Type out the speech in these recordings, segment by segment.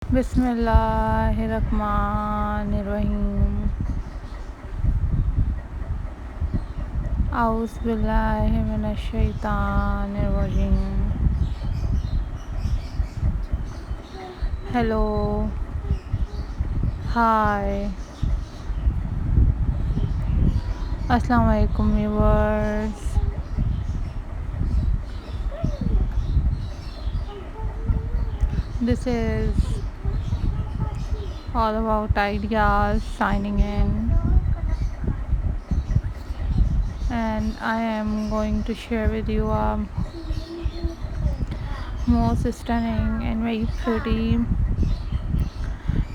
Bismillahirrahmanirrahim. A'udhu billahi minash shaitanir rajim. Hello, hi, assalamu alaikum viewers. This is all about ideas signing in, and I am going to share with you a most stunning and very pretty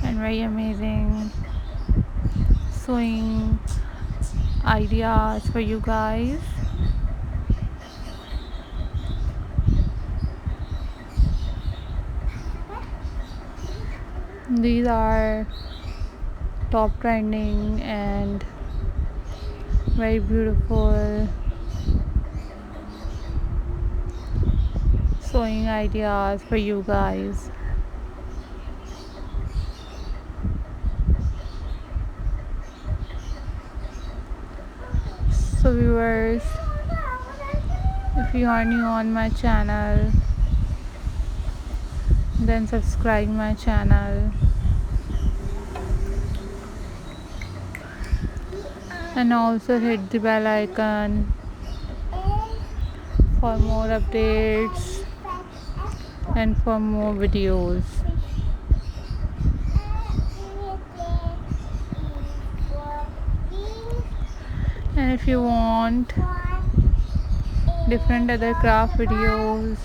and very amazing sewing ideas for you guys. These are top trending and very beautiful sewing ideas for you guys. So viewers, if you are new on my channel, then subscribe my channel and also hit the bell icon for more updates and for more videos. And if you want different other craft videos,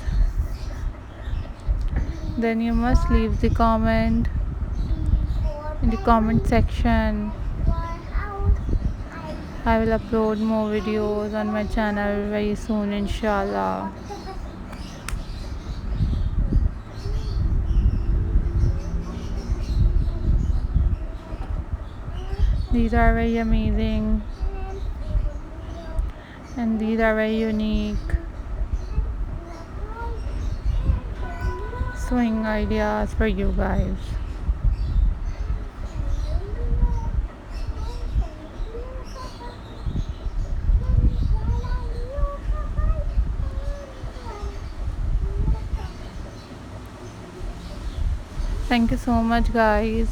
then you must leave the comment in the comment section. I will upload more videos on my channel very soon, inshallah. These are very amazing and these are very unique sewing ideas for you guys. Thank you so much guys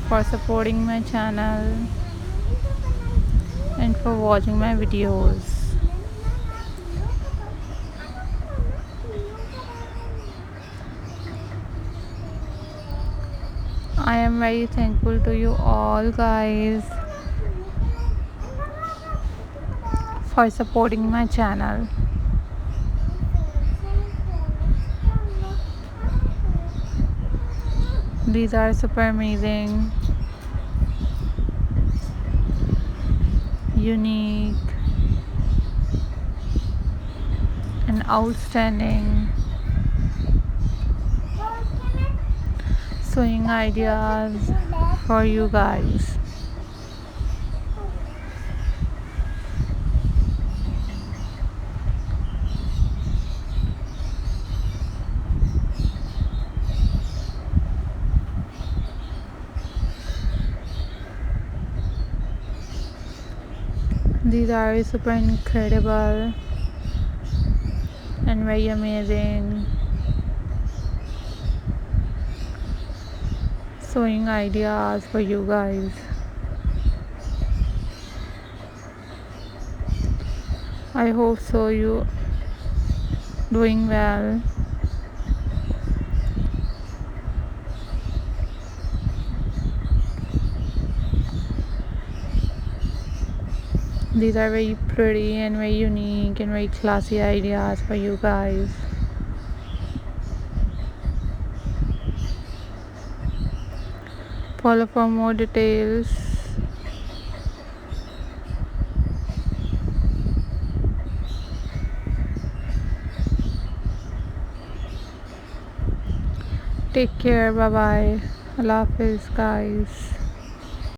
for supporting my channel and for watching my videos. I am very thankful to you all guys for supporting my channel. These are super amazing, unique and outstanding sewing ideas for you guys. These are super incredible and very amazing sewing ideas for you guys. I hope so you doing well. These are very pretty and very unique and very classy ideas for you guys. Follow for more details. Take care. Bye bye. Allah Hafiz guys.